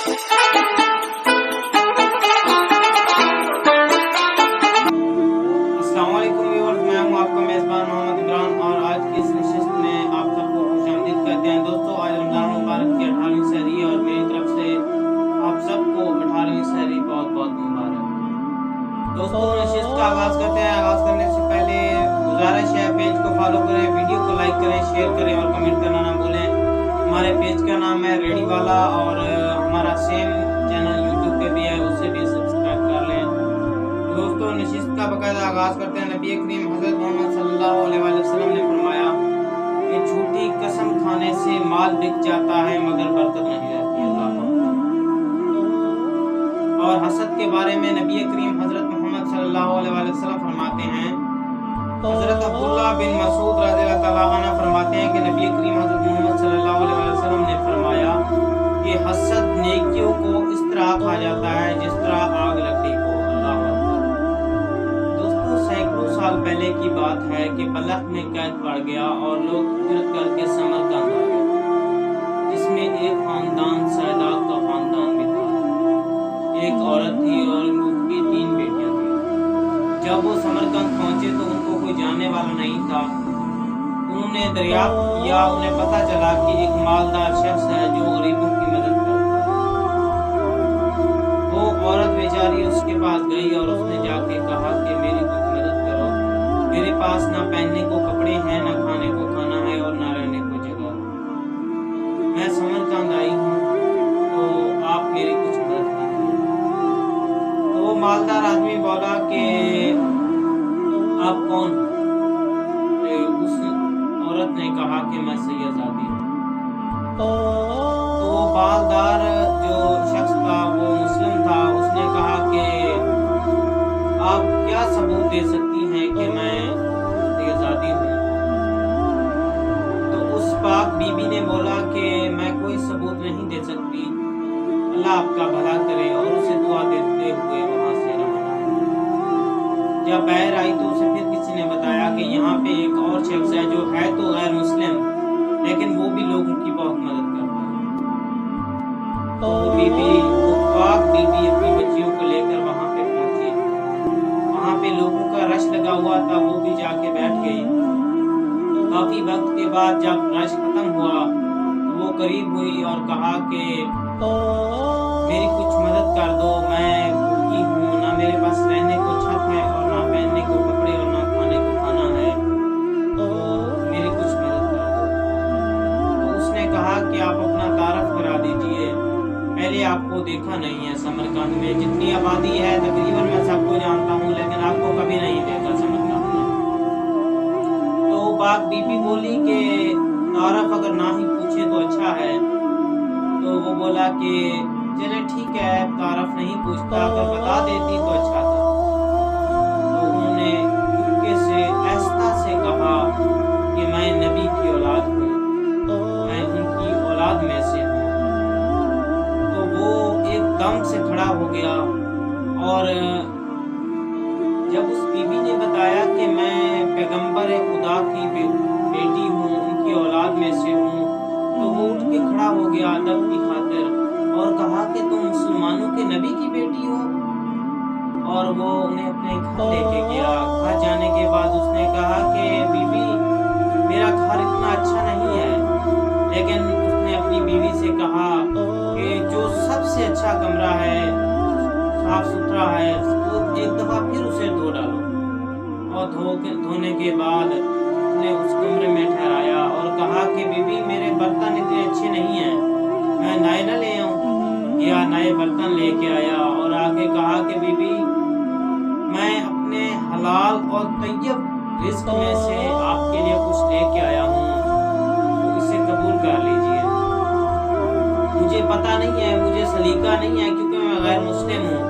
अस्सलाम वालेकुम व्यूअर्स, मैं हूं आपका मेज़बान मोहम्मद इमरान और आज की इस नशिस्त में आप सबको खुशामदीद कहते हैं। दोस्तों, आज रमज़ान मुबारक की 18वीं सहरी है और मेरी तरफ से आप सबको 18वीं सहरी बहुत बहुत मुबारक। दोस्तों, नशिस्त का आगाज़ करते हैं। आगाज़ करने से पहले गुजारिश है, पेज को फॉलो करें, वीडियो को लाइक करें, शेयर करें और कमेंट करना ना भूलें। हमारे पेज का नाम है रेडी वाला और हमारा सेम चैनल यूट्यूब पे भी है, उसे भी सब्सक्राइब कर लें। दोस्तों, नशिस्त का बाकायदा आगाज़ करते हैं। नबी करीम हज़रत मोहम्मद सल्लल्लाहु अलैहि वसल्लम ने फरमाया कि झूठी कसम खाने से माल बिक जाता है मगर बरकत नहीं रहती। अल्लाह अकबर। और हसद के बारे में नबी करीम हज़रत मोहम्मद सल्लल्लाहु अलैहि वसल्लम फरमाते हैं, हज़रत अब्दुल्लाह बिन मसूद रज़ियल्लाहु ताला अन्हु फरमाते हैं कि नबी करीम हज़रत मोहम्मद सल्लल्लाहु अलैहि वसल्लम ने फरमाया कि हसद नेकियों को इस तरह खा जाता है जिस तरह आग लकड़ी को। अल्लाह अकबर। दोस्तों, सैकड़ों साल पहले की बात है कि बलख में कैद पड़ गया और लोग हिजरत करके समरकंद आ गए, जिसमें एक खानदान सैदाब का खानदान भी था। एक औरत थी और उसकी 3 बेटियां थी। जब वो समरकंद पहुंचे तो उनको कोई जानने वाला नहीं था। उन्होंने दरियाफ्त किया, उन्हें पता चला कि एक मालदार शख्स है जो गरीबों की मदद करता है। वो औरत बेचारी उसके पास गई और उसने जाके कहा कि मेरी कुछ मदद करो, मेरे पास ना पहनने को कपड़े हैं, ना खाने को खाना है और ना रहने को जगह। मैं समरकंद आई हूँ, तो आप मेरी कुछ मदद कीजिए। तो वो मालदार आदमी बोला कि आप कौन हो? उस औरत ने कहा कि मैं सैयदादी हूँ। तो वो मालदार जो शख्स था वो मुस्लिम था, उसने कहा कि आप क्या सबूत दे सकती हैं कि मैं सैयदादी हूँ? तो उस पाक बीबी ने बोला कि मैं कोई सबूत नहीं दे सकती, अल्लाह आपका भला करे, और उसे दुआ देते हुए वहाँ से रवाना हुई। जब बाहर आई तो उसे फिर किसी ने बताया कि यहाँ पे एक और शख्स है जो है तो गैर मुस्लिम, लेकिन वो भी लोगों की बहुत मदद करता है। तो वो पाक बीबी अपनी बच्चियों को लेकर वहाँ पे पहुंची। वहाँ पे लोगों का रश लगा हुआ था, वो भी जाके बैठ गई। काफी वक्त के बाद जब रश खत्म हुआ तो वो करीब हुई और कहा कि मेरी कुछ मदद कर दो, मैं भूखी हूँ, ना मेरे पास रहने को छत है और ना पहनने को कपड़े और ना खाने को खाना है, तो मेरी कुछ मदद कर दो। तो उसने कहा कि आप अपना तारफ करा दीजिए, पहले आपको देखा नहीं है समरकंद में, जितनी आबादी है तकरीबन मैं सबको जानता हूँ, लेकिन आपको कभी नहीं देखा समरकंद में। तो पाक बीबी बोली कि तारफ अगर ना ही पूछे तो अच्छा है। तो वो बोला कि चले ठीक है, तारफ नहीं पूछता, अगर बता देती तो अच्छा था। तो उन्होंने चुपके से आहिस्ता से कहा कि मैं नबी की औलाद हूँ, मैं उनकी औलाद में से हूँ। तो वो एकदम से खड़ा हो गया और जब उस बीबी ने बताया कि मैं पैगंबर खुदा की बेटी हूँ, उनकी औलाद में से हूँ, तो वो उठ के खड़ा हो गया अदब की खातिर और कहा कि तुम मुसलमानों के नबी की बेटी हो। और वो उन्हें अपने घर लेके गया। घर जाने के बाद उसने कहा कि बीबी, मेरा घर इतना अच्छा नहीं है, लेकिन उसने अपनी बीवी से कहा कि जो सबसे अच्छा कमरा है, साफ सुथरा है, तो एक दफ़ा फिर उसे धो डालो। और धोने के बाद उसने उस कमरे में ठहराया और कहा कि बीबी, मेरे बर्तन इतने अच्छे नहीं हैं, मैं नए न ले आऊँ? या नए बर्तन लेके आया और आगे कहा कि बीबी, मैं अपने हलाल और तैयब रिस्क में से आपके लिए कुछ लेके आया हूँ, तो इसे कबूल कर लीजिए। मुझे पता नहीं है, मुझे सलीका नहीं है क्योंकि मैं गैर मुस्लिम हूँ,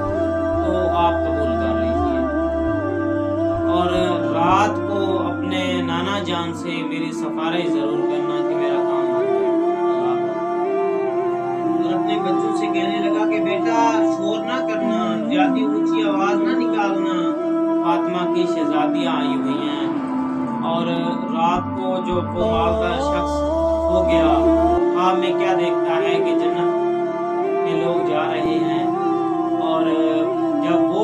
तो आप कबूल कर लीजिए। और रात को अपने नाना जान से मेरी सफारिश जरूर करना कि मेरा काम हो जाए। और अपने बच्चों से कहने लगा कि बेटा, शोर ना करना, ज्यादा ऊंची आवाज ना निकालना, फातिमा की शहजादियां आई हुई हैं। और रात को जो वो मालदार शख्स हो गया, ख्वाब में क्या देखता है कि जन्नत में लोग जा रहे हैं, और जब वो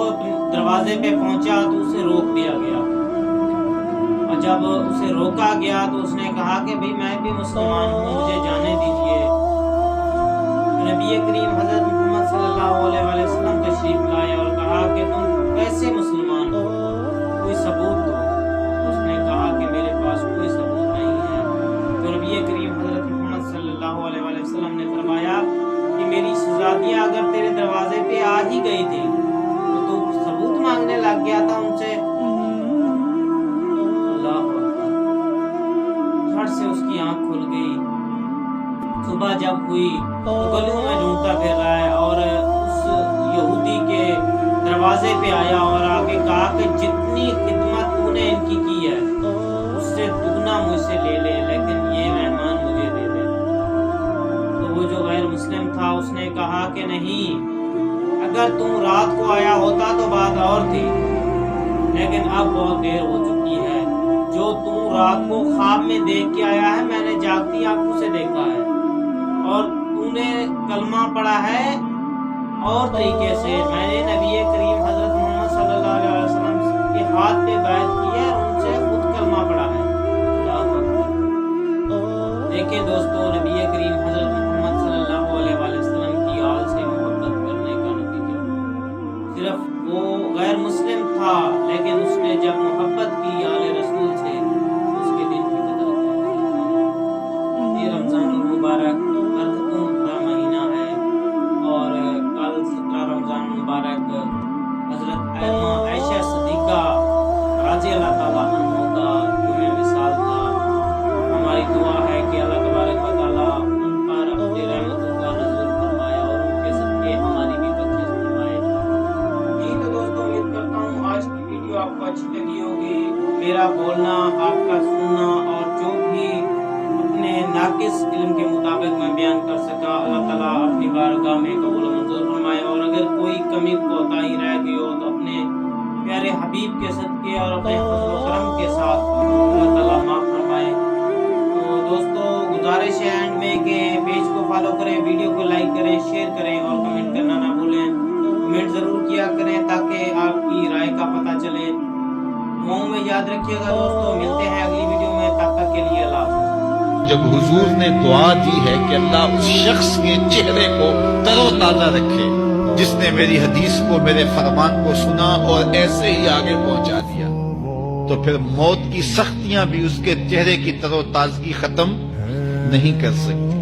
दरवाजे पे पहुंचा तो उसे रोक दिया गया, और जब उसे रोका गया तो उसने कहा कि भाई मैं भी मुसलमान हूँ, मुझे जाने दीजिए। तो नबी करीम हज़रत मोहम्मद सल्लल्लाहु अलैहि वसल्लम तशरीफ लाए और कहा कि तुम कैसे मुसलमान हो, कोई सबूत दो। उसने कहा कि मेरे पास कोई सबूत नहीं है। तो नबी करीम हज़रत मोहम्मद सल्लल्लाहु अलैहि वसल्लम ने फरमाया कि मेरी शहजादियाँ अगर तेरे दरवाजे पे आ ही गई थी तो तू सबूत मांगने लग गया था उनसे। अल्लाह अकबर। झट से उसकी आंख खुल गई। सुबह जब हुई तो गलियों में ढूंढता फिर रहा है, और उस यहूदी के दरवाजे पे आया और आके कहा कि जितनी खिदमत तूने इनकी की है उससे दुगना मुझसे ले ले, लेकिन ये मेहमान मुझे दे दे। तो वो जो गैर मुस्लिम था उसने कहा कि नहीं, अगर तुम रात को आया होता तो बात और थी, लेकिन अब बहुत देर हो चुकी है। जो तू रात को ख्वाब में देख के आया है मैंने जागती आंखों से देखा है, और तूने कलमा पढ़ा है और तरीके से। मैंने नबी करीम हजरत मोहम्मद सल्लल्लाहु अलैहि वसल्लम के हाथ पे बैत की है और उनसे खुद कलमा पढ़ा है। देखिए दोस्तों, नबी करीम हजरत मोहम्मद सल्लल्लाहु अलैहि वसल्लम की आल से मोहब्बत करने का नतीजा। सिर्फ वो गैर मुस्लिम था, लेकिन उसने जब मोहब्बत की आले रसूल से, उसके दिन की कदर की। ये रमजान मुबारक बरकतों भरा महीना है, और कल 17 रमजान मुबारक हजरत आयशा सिद्दीका रज़ी अल्लाह ताला अन्हा का जुमे विसाल था। हमारी दुआ है कि अल्लाह तबारक व तआला उन पर अपनी रहमतों का नज़ुल फरमाए और उनके सदके हमारी भी बख्शिश फरमाए। जी तो दोस्तों, उम्मीद करता हूँ आज की वीडियो आपको अच्छी लगी होगी। मेरा बोलना, आपका सुनना, और जो भी अपने नाकिस इल्म के मुताबिक मैं बयान कर सका, अल्लाह ताला अपनी बारगाह में कबूल व मंजूर फरमाए। और अगर कोई कमी कोताही रह गई हो तो अपने प्यारे हबीब के सदके और अपने फज़ल व करम के साथ अल्लाह ताला माफ़ फरमाए। तो दोस्तों, गुजारिश है एंड में कि पेज को फॉलो करें, वीडियो को लाइक करें, शेयर करें और कमेंट करना ना भूलें। कमेंट ज़रूर किया करें ताकि आपकी राय का पता चले। दुआओं में याद रखिएगा दोस्तों। मिलते हैं अगली वीडियो में, तब तक के लिए अल्लाह हाफ़िज़। जब हुजूर ने दुआ दी है कि अल्लाह उस शख्स के चेहरे को तरोताजा रखे जिसने मेरी हदीस को, मेरे फरमान को सुना और ऐसे ही आगे पहुंचा दिया, तो फिर मौत की सख्तियां भी उसके चेहरे की तरोताजगी खत्म नहीं कर सकती।